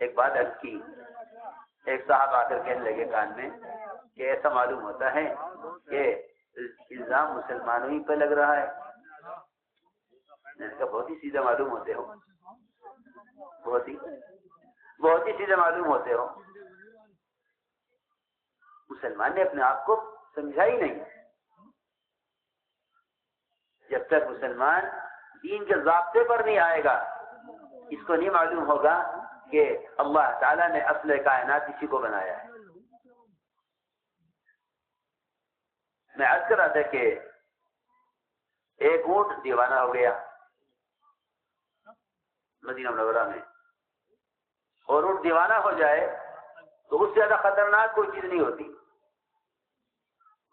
ایک بات عرض کی، ایک صاحب آ کر کہنے لگے کان میں کہ ایسا معلوم ہوتا ہے کہ الزام مسلمانوں ہی پہ لگ رہا ہے. میں نے کہا بہت ہی سیدھے معلوم ہوتے ہو، بہت ہی سیدھے معلوم ہوتے ہو. مسلمان نے اپنے آپ کو سمجھا ہی نہیں. جب تک مسلمان دین کے ضابطے پر نہیں آئے گا، اس کو نہیں معلوم ہوگا کہ اللہ تعالیٰ نے اصل کائنات اسی کو بنایا ہے. میں عرض کر رہا تھا کہ ایک اونٹ دیوانہ ہو گیا مدینہ منورہ میں، اور اونٹ دیوانہ ہو جائے تو اس سے زیادہ خطرناک کوئی چیز نہیں ہوتی.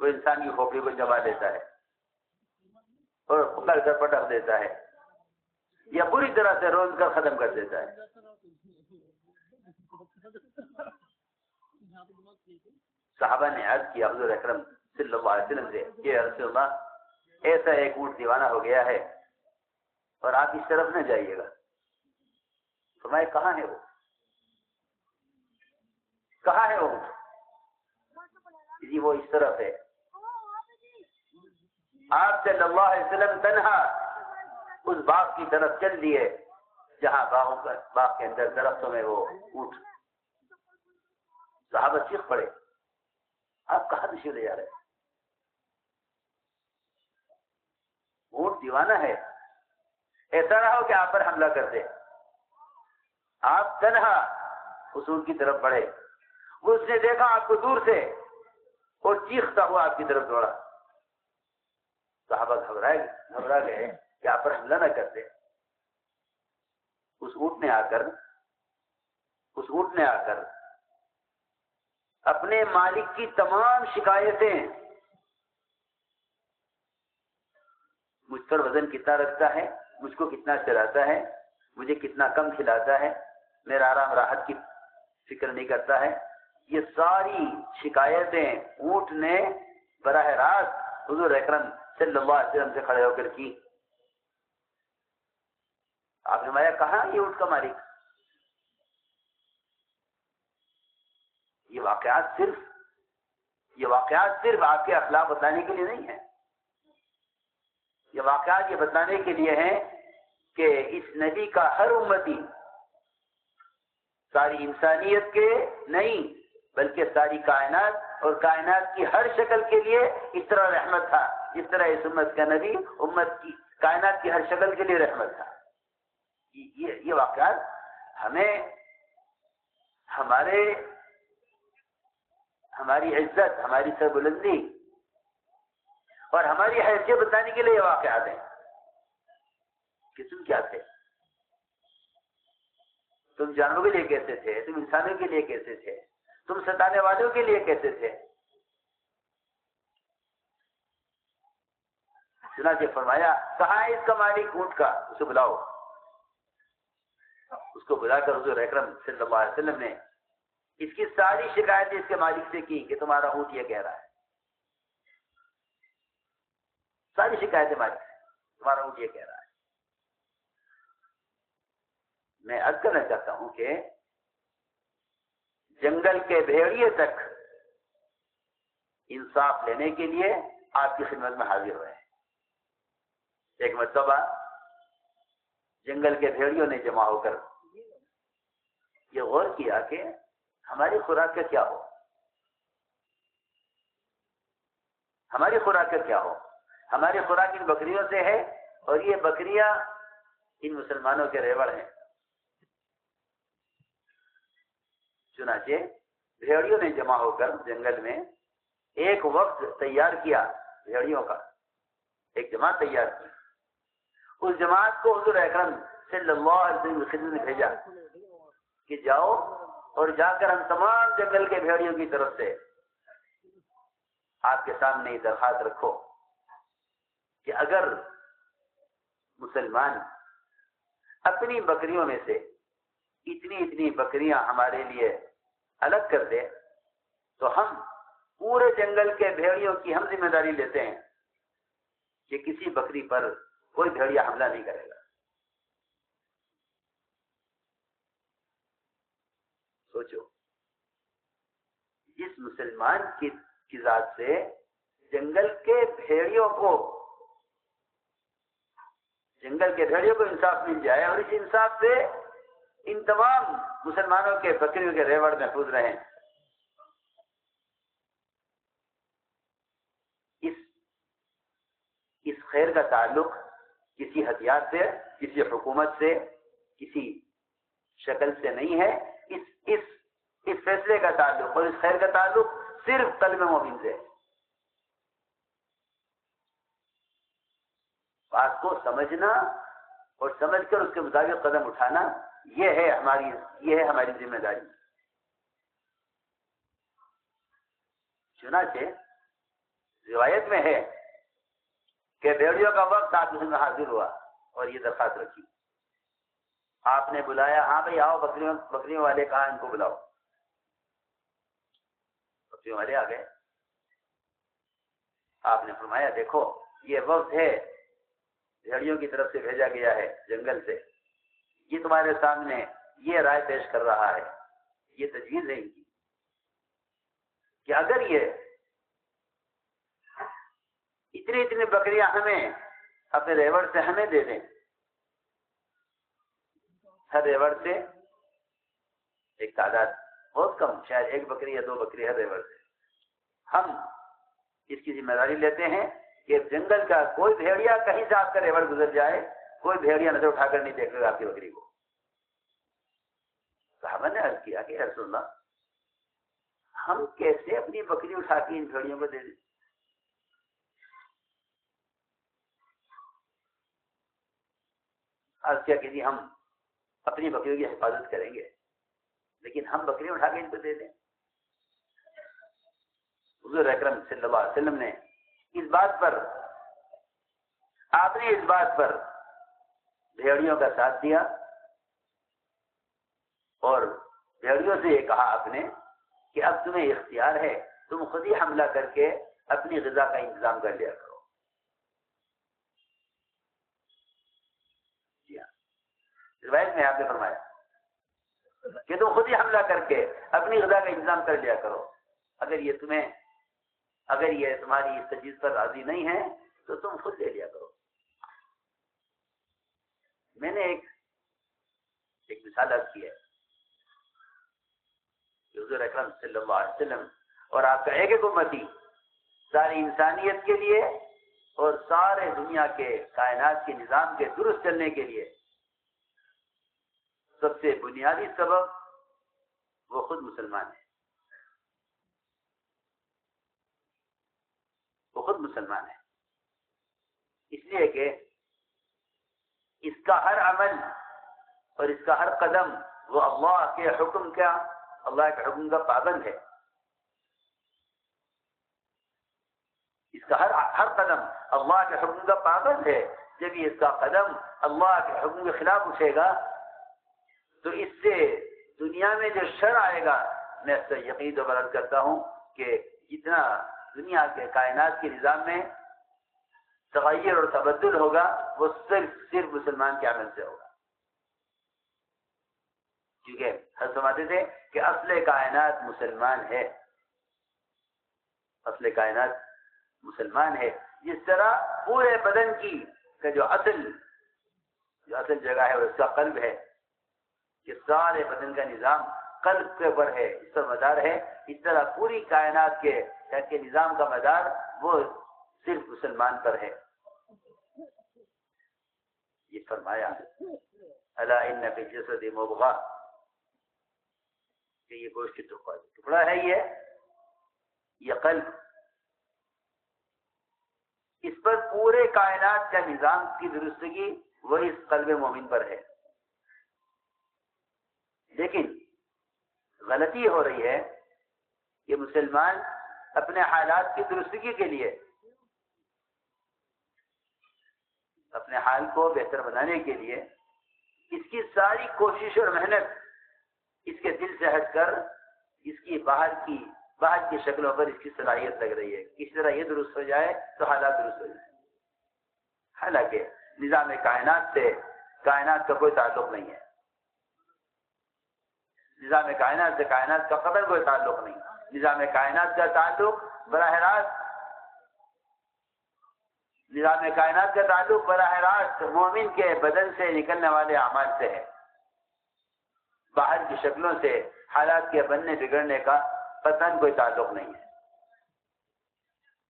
وہ انسان کی کھوپڑی کو چبا دیتا ہے اور پکڑ کر پٹک دیتا ہے یا پوری طرح سے روز کر ختم کر دیتا ہے. صحابہ نے عرض کیا حضور اکرم صلی اللہ علیہ وسلم سے کہ رسول اللہ ایسا ایک اونٹ دیوانہ ہو گیا ہے اور آپ اس طرف نہ جائیے گا. فرمایا کہاں ہے وہ؟ کہاں ہے وہ؟ جی وہ اس طرف ہے. آپ صلی اللہ علیہ وسلم تنہا اس باغ کی طرف چل دیے جہاں باغ کے اندر درختوں میں وہ اونٹ. صحابہ چیخ پڑے آپ کہاں تشریف لے جا رہے؟ اونٹ دیوانہ ہے، ایسا نہ ہو کہ آپ پر حملہ کر دے. آپ تنہا اس اونٹ کی طرف بڑھے. وہ اس نے دیکھا آپ کو دور سے اور چیختا ہوا آپ کی طرف دوڑا. صحابہ گھبرا گئے کہ آپ پر حملہ نہ کر دے. اس اونٹ نے آ کر اپنے مالک کی تمام شکایتیں، مجھ پر وزن کتنا رکھتا ہے، مجھ کو کتنا چلاتا ہے، مجھے کتنا کم کھلاتا ہے، میرا آرام راحت کی فکر نہیں کرتا ہے، یہ ساری شکایتیں اونٹ نے براہ راست حضور اکرم صلی اللہ علیہ وسلم سے کھڑے ہو کر کی. آپ نے فرمایا کہاں یہ اونٹ کا مالک؟ یہ واقعات صرف آپ کے اخلاق بتانے کے لیے نہیں ہے. یہ واقعات یہ بتانے کے لیے ہیں کہ اس نبی کا ہر امتی ساری انسانیت کے نہیں بلکہ ساری کائنات اور کائنات کی ہر شکل کے لیے اس طرح رحمت تھا جس طرح اس امت کا نبی امت کی کائنات کی ہر شکل کے لیے رحمت تھا. یہ واقعات ہمیں ہماری عزت، ہماری سربلندی اور ہماری حیثیت بتانے کے لیے یہ واقعات ہیں کہ تم کیا تھے، تم جانوروں کے لیے کیسے تھے، تم انسانوں کے لیے کیسے تھے، تم ستانے والوں کے لیے کیسے تھے. چنانچہ فرمایا کہاں ہے اس کا مالک اونٹ کا؟ اسے بلاؤ. اس کو بلا کر حضور اکرم صلی اللہ علیہ وسلم نے اس کی ساری شکایتیں اس کے مالک سے کی کہ تمہارا اونٹ یہ کہہ رہا ہے. ساری شکایتیں مالک سے، تمہارا اونٹ یہ کہہ رہا ہے. میں عرض کرنا چاہتا ہوں کہ جنگل کے بھیڑیے تک انصاف لینے کے لیے آپ کی خدمت میں حاضر ہوئے ہیں. ایک مرتبہ جنگل کے بھیڑیوں نے جمع ہو کر یہ غور کیا کہ ہماری خوراک کا کیا ہو، ہماری خوراک کا کیا ہو. ہماری خوراک ان بکریوں سے ہے اور یہ بکریاں ان مسلمانوں کے ریوڑ ہیں. چنانچہ بھیڑیوں نے جمع ہو کر جنگل میں ایک وقت تیار کیا، بھیڑیوں کا ایک جماعت تیار کی. اس جماعت کو حضور اکرم صلی اللہ علیہ وسلم کی خدمت میں بھیجا کہ جاؤ اور جا کر ہم تمام جنگل کے بھیڑیوں کی طرف سے آپ کے سامنے یہ درخواست رکھو کہ اگر مسلمان اپنی بکریوں میں سے اتنی بکریاں ہمارے لیے الگ کر دے تو ہم پورے جنگل کے بھیڑیوں کی ہم ذمہ داری لیتے ہیں کہ کسی بکری پر کوئی بھیڑیا حملہ نہیں کرے گا. سوچو، جس مسلمان کی ذات سے جنگل کے بھیڑیوں کو انصاف مل جائے اور اس انصاف سے ان تمام مسلمانوں کے بکریوں کے ریوڑ محفوظ رہیں، اس خیر کا تعلق کسی ہتھیار سے، کسی حکومت سے، کسی شکل سے نہیں ہے، اس فیصلے کا تعلق اور اس خیر کا تعلق صرف قلب مومن سے۔ بات کو سمجھنا اور سمجھ کر اس کے مطابق قدم اٹھانا، یہ ہے ہماری ذمہ داری۔ چنانچہ روایت میں ہے کہ بھیڑیوں کا وقت آپ میں حاضر ہوا اور یہ درخواست رکھی، آپ نے بلایا، ہاں بھائی آؤ، بکریوں والے کہاں، ان کو بلاؤ۔ بکریوں والے آ گئے، آپ نے فرمایا دیکھو یہ وقت ہے، بھیڑیوں کی طرف سے بھیجا گیا ہے جنگل سے، یہ تمہارے سامنے یہ رائے پیش کر رہا ہے، یہ تجویز ہے ان کی کہ اگر یہ اتنی بکریاں ہمیں اپنے ریوڑ سے ہمیں دے دیں، ہر ریوڑ سے ایک تعداد بہت کم، شاید 1 بکری یا 2 بکری ہر ریوڑ سے، ہم اس کی ذمہ داری لیتے ہیں کہ جنگل کا کوئی بھیڑیا کہیں سے آپ کا ریوڑ گزر جائے، کوئی بھیڑیا نظر اٹھا کر نہیں دیکھ گا آپ کی بکری کو۔ صحابہ نے عرض کیا کہ رسول اللہ ہم کیسے اپنی بکری اٹھا کے ان بھیڑیوں کو دے دیں؟ عرض کیا کہ جی ہم اپنی بکریوں کی حفاظت کریں گے، لیکن ہم بکری اٹھا کے ان کو دے دیں؟ حضور اکرم صلی اللہ علیہ وسلم نے اس بات پر بھیڑیوں کا ساتھ دیا اور بھیڑیوں سے یہ کہا آپ نے کہ اب تمہیں اختیار ہے، تم خود ہی حملہ کر کے اپنی غذا کا انتظام کر لیا کرو۔ جی ہاں، روایت میں آپ نے فرمایا کہ تم خود ہی حملہ کر کے اپنی غذا کا انتظام کر لیا کرو، اگر یہ تمہاری اس تجویز پر راضی نہیں ہے تو تم خود لے لیا کرو۔ میں نے ایک مثال عرض کی ہے کہ حضور اکرم صلی اللہ علیہ وسلم اور آپ کا ایک امتی ساری انسانیت کے لیے اور سارے دنیا کے کائنات کے نظام کے درست چلنے کے لیے سب سے بنیادی سبب وہ خود مسلمان ہے، وہ خود مسلمان ہے، اس لیے کہ اس کا ہر عمل اور اس کا ہر قدم وہ اللہ کے حکم کا پابند ہے، اس کا ہر قدم اللہ کے حکم کا پابند ہے۔ جب یہ اس کا قدم اللہ کے حکم کے خلاف اٹھے گا تو اس سے دنیا میں جو شر آئے گا، میں اس سے یقین برآمد کرتا ہوں کہ جتنا دنیا کے کائنات کے نظام میں تغیر اور تبدل ہوگا وہ صرف مسلمان کے عمل سے ہوگا، کیونکہ ہم سمجھتے تھے کہ اصل کائنات مسلمان ہے، اصل کائنات مسلمان ہے۔ جس طرح پورے بدن کا جو اصل جگہ ہے وہ اس کا قلب ہے، کہ سارے بدن کا نظام قلب کے اوپر ہے، اس پر مدار ہے، اس طرح پوری کائنات کے نظام کا مدار وہ صرف مسلمان پر ہے۔ یہ فرمایا الا ان فی الجسد مضغہ، کہ یہ گوشت کی ٹکڑا ہے، یہ قلب، اس پر پورے کائنات کا نظام کی درستگی وہ اس قلب مومن پر ہے۔ لیکن غلطی ہو رہی ہے کہ مسلمان اپنے حالات کی درستگی کے لیے، اپنے حال کو بہتر بنانے کے لیے اس کی ساری کوشش اور محنت اس کے دل سے ہٹ کر اس کی باہر کی شکلوں پر اس کی صلاحیت لگ رہی ہے، کس طرح یہ درست ہو جائے تو حالات درست ہو جائیں، حالانکہ نظام کائنات سے کائنات کا کوئی تعلق نہیں ہے۔ نظام کائنات سے کائنات کا قدر کوئی تعلق نہیں. نظام کائنات کا تعلق براہ راست مومن کے بدن سے نکلنے والے اعمال سے ہے. باہر کی شکلوں سے حالات کے بننے بگڑنے کا قطعاً کوئی تعلق نہیں ہے.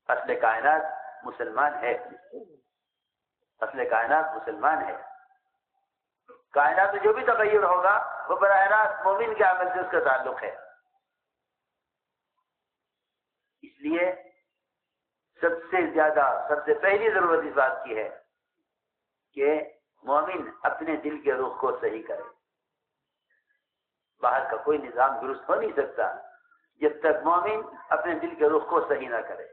اصل کائنات مسلمان ہے. اصل کائنات مسلمان ہے. کائنات میں جو بھی تغیر ہوگا وہ براہ راست مومن کے عمل سے اس کا تعلق ہے. اس لیے سب سے پہلی ضرورت اس بات کی ہے کہ مومن اپنے دل کے رخ کو صحیح کرے. باہر کا کوئی نظام درست ہو نہیں سکتا جب تک مومن اپنے دل کے رخ کو صحیح نہ کرے.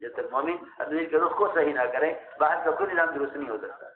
جب تک مومن اپنے دل کے رخ کو صحیح نہ کرے باہر کا کوئی نظام درست نہیں ہو سکتا.